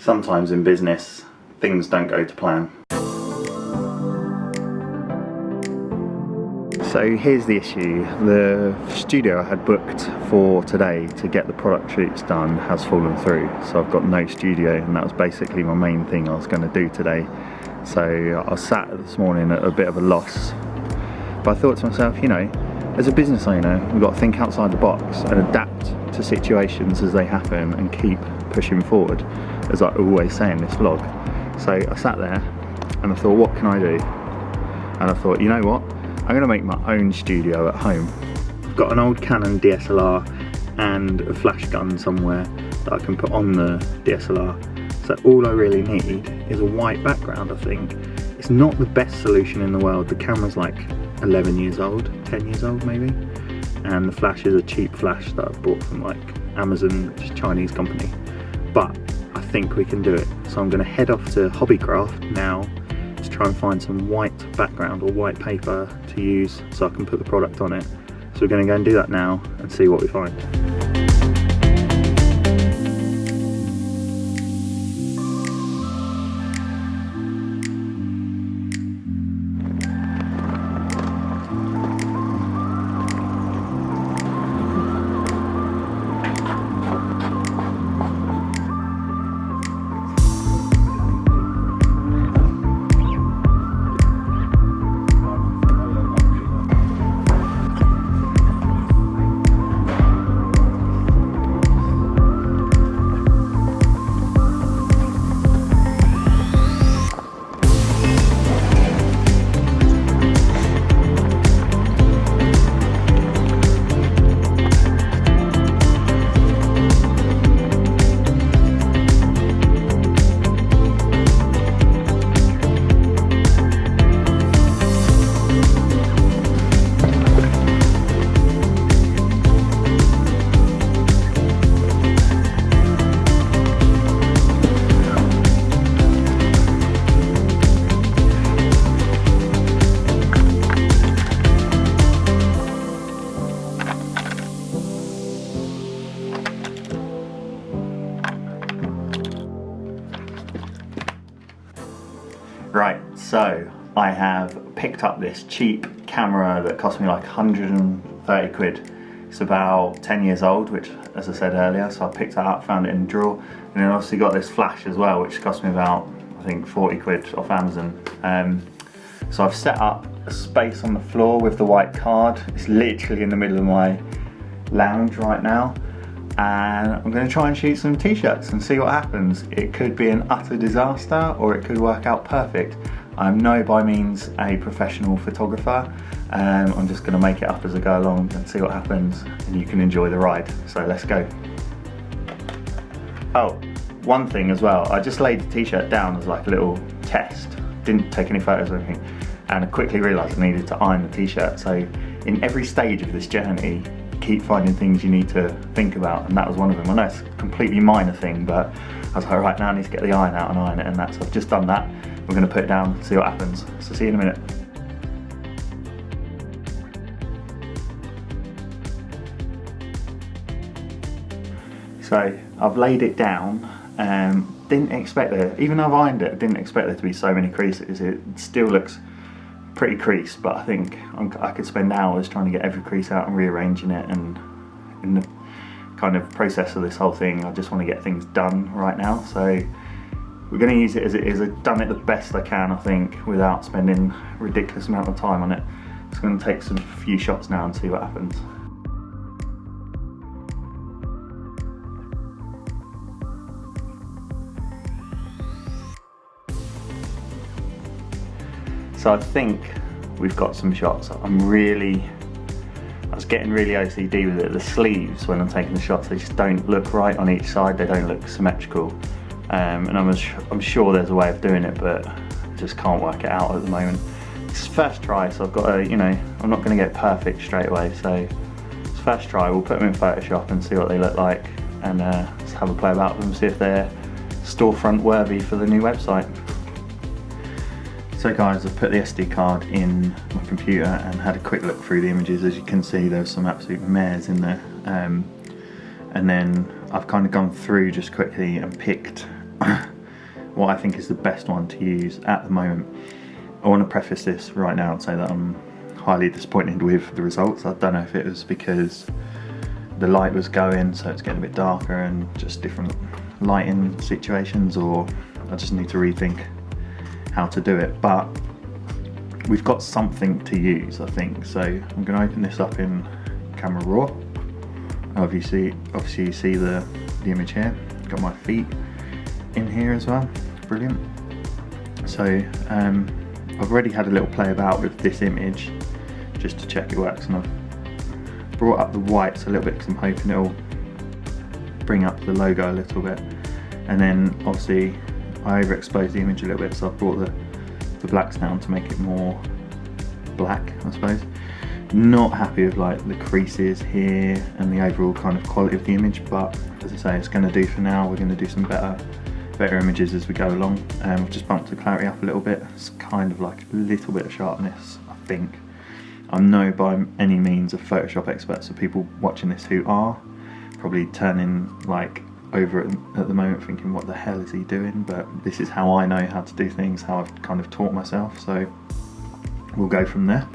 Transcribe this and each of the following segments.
sometimes in business things don't go to plan. So here's the issue. The studio I had booked for today to get the product shoots done has fallen through. So I've got no studio, and that was basically my main thing I was going to do today. So I sat this morning at a bit of a loss. But I thought to myself, you know, as a business owner, we've got to think outside the box and adapt to situations as they happen and keep pushing forward, as I always say in this vlog. So I sat there and I thought, what can I do? And I thought, you know what? I'm going to make my own studio at home. I've got an old Canon DSLR and a flash gun somewhere that I can put on the DSLR. So all I really need is a white background, I think. It's not the best solution in the world. The camera's like 11 years old, 10 years old maybe. And the flash is a cheap flash that I've bought from like Amazon, which is a Chinese company. But I think we can do it. So I'm going to head off to Hobbycraft now to try and find some white background or white paper to use so I can put the product on it. So we're going to go and do that now and see what we find. Right, so I have picked up this cheap camera that cost me like 130 quid. It's about 10 years old, which, as I said earlier, so I picked that up, found it in the drawer. And then obviously got this flash as well, which cost me about, I think, 40 quid off Amazon. So I've set up a space on the floor with the white card. It's literally in the middle of my lounge right now. And I'm going to try and shoot some t-shirts and see what happens. It could be an utter disaster or it could work out perfect. I'm no by means a professional photographer. I'm just going to make it up as I go along and see what happens, and you can enjoy the ride. So let's go. Oh, one thing as well, I just laid the t-shirt down as like a little test. Didn't take any photos or anything, and I quickly realised I needed to iron the t-shirt. So in every stage of this journey, keep finding things you need to think about, and that was one of them. I know it's a completely minor thing, but I was like, right, now I need to get the iron out and iron it, and that's, I've just done that. We're going to put it down, see what happens. So see you in a minute. So I've laid it down. Didn't expect there, even though I've ironed it, I didn't expect there to be so many creases. It still looks pretty creased, but I think I could spend hours trying to get every crease out and rearranging it, and in the kind of process of this whole thing, I just want to get things done right now. So we're going to use it as it is. I've done it the best I can, I think, without spending a ridiculous amount of time on it. Just going to take some few shots now and see what happens. So I think we've got some shots. I was getting really OCD with it. The sleeves, when I'm taking the shots, they just don't look right on each side. They don't look symmetrical. And I'm sure there's a way of doing it, but I just can't work it out at the moment. It's first try, so I've got to, you know, I'm not going to get perfect straight away. So it's first try. We'll put them in Photoshop and see what they look like, and just have a play about them, see if they're storefront worthy for the new website. So guys, I've put the SD card in my computer and had a quick look through the images. As you can see, there's some absolute mares in there. And then I've kind of gone through just quickly and picked what I think is the best one to use at the moment. I want to preface this right now and say that I'm highly disappointed with the results. I don't know if it was because the light was going, so it's getting a bit darker and just different lighting situations, or I just need to rethink how to do it. But we've got something to use, I think. So I'm going to open this up in Camera Raw. Obviously you see the image here. Got my feet in here as well. Brilliant. So I've already had a little play about with this image just to check it works, and I've brought up the whites a little bit because I'm hoping it'll bring up the logo a little bit. And then obviously I overexposed the image a little bit, so I've brought the blacks down to make it more black, I suppose. Not happy with like the creases here and the overall kind of quality of the image, but as I say, it's going to do for now. We're going to do some better images as we go along. We've just bumped the clarity up a little bit. It's kind of like a little bit of sharpness, I think. I'm no by any means a Photoshop expert, so people watching this who are probably turning like over at the moment thinking, what the hell is he doing? But this is how I know how to do things, how I've kind of taught myself, so we'll go from there.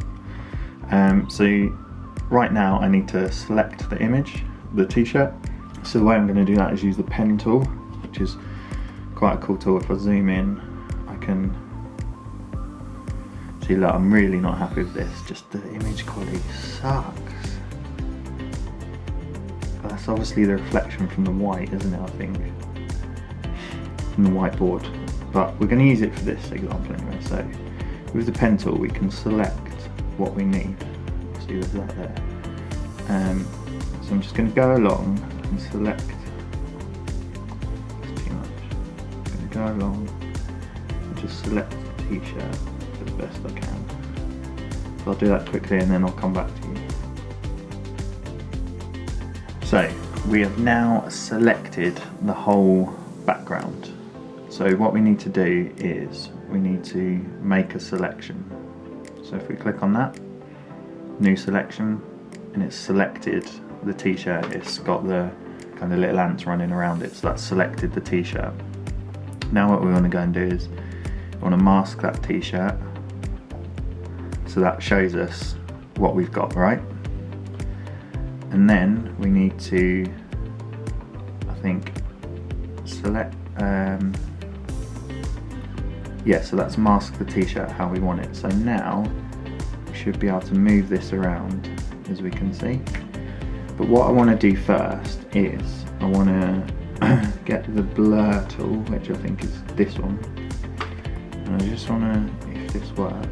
So right now I need to select the image, the t-shirt. So the way I'm going to do that is use the pen tool, which is quite a cool tool. If I zoom in, I can see, look, I'm really not happy with this. Just the image quality sucks. But that's obviously the reflection from the white, isn't it, I think? From the whiteboard. But we're going to use it for this example anyway. So with the pen tool we can select what we need. See, there's that there. So I'm just going to go along and select. It's too much. I'm going to go along and just select the t-shirt as best I can. So I'll do that quickly and then I'll come back to you. So we have now selected the whole background. So what we need to do is we need to make a selection. So if we click on that, new selection, and it's selected the t-shirt, it's got the kind of little ants running around it, so that's selected the t-shirt. Now what we want to go and do is we want to mask that t-shirt, so that shows us what we've got, right? And then we need to, I think, select, yeah, so that's mask the t-shirt how we want it. So now we should be able to move this around, as we can see. But what I want to do first is I want to get the blur tool, which I think is this one. And I just want to, if this works,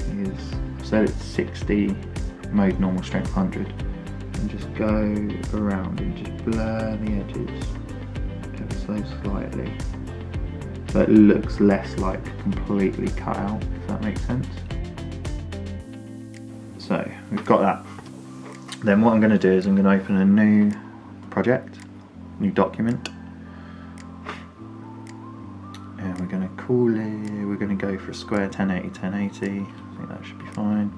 is set it to 60, mode normal strength 100, and just go around and just blur the edges ever so slightly, so it looks less like completely cut out, if that makes sense. So we've got that. Then what I'm going to do is I'm going to open a new project, new document, and we're going to call it, we're going to go for a square 1080 1080. I think that should be fine.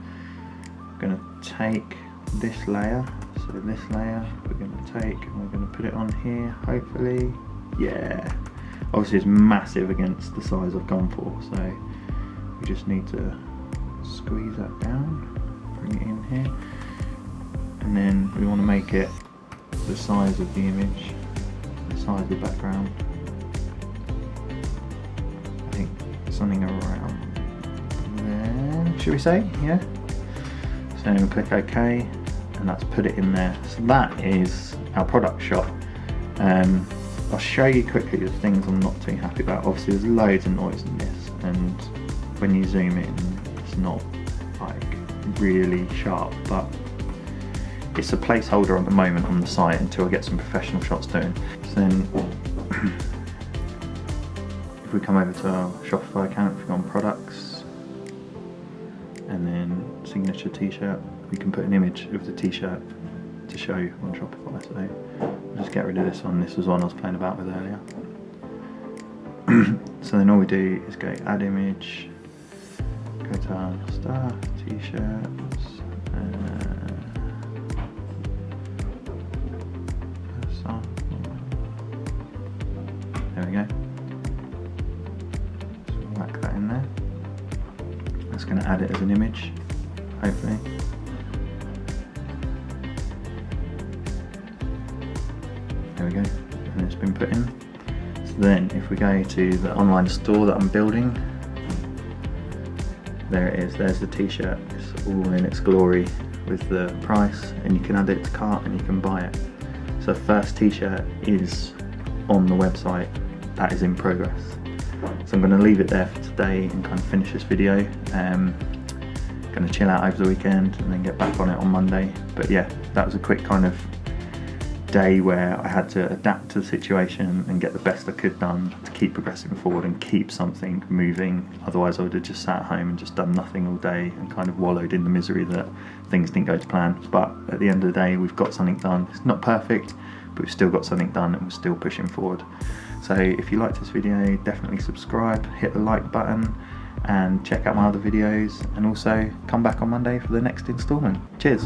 I'm going to take this layer, so this layer we're going to take and we're going to put it on here, hopefully. Yeah, obviously it's massive against the size I've gone for, so we just need to squeeze that down, bring it in here, and then we want to make it the size of the image, the size of the background. I think something around there, should we say? Yeah. So we click OK, and that's put it in there. So that is our product shot. I'll show you quickly the things I'm not too happy about. Obviously there's loads of noise in this, and when you zoom in it's not like really sharp, but it's a placeholder at the moment on the site until I get some professional shots doing. So then if we come over to our Shopify account, if we go on products and then signature t-shirt, we can put an image of the t-shirt to show on Shopify. So I'll just get rid of this one. This was one I was playing about with earlier. So then all we do is go add image, go to our stuff, t-shirts, there we go. that's going to add it as an image, hopefully. There we go, and it's been put in. So then if we go to the online store that I'm building, there it is, there's the t-shirt. It's all in its glory with the price, and you can add it to cart and you can buy it. So the first t-shirt is on the website, that is in progress. So I'm going to leave it there for today and kind of finish this video. Going to chill out over the weekend and then get back on it on Monday. But yeah, that was a quick kind of day where I had to adapt to the situation and get the best I could done to keep progressing forward and keep something moving. Otherwise I would have just sat at home and just done nothing all day and kind of wallowed in the misery that things didn't go to plan. But at the end of the day, we've got something done. It's not perfect, but we've still got something done and we're still pushing forward. So if you liked this video, definitely subscribe, hit the like button, and check out my other videos, and also come back on Monday for the next installment. Cheers.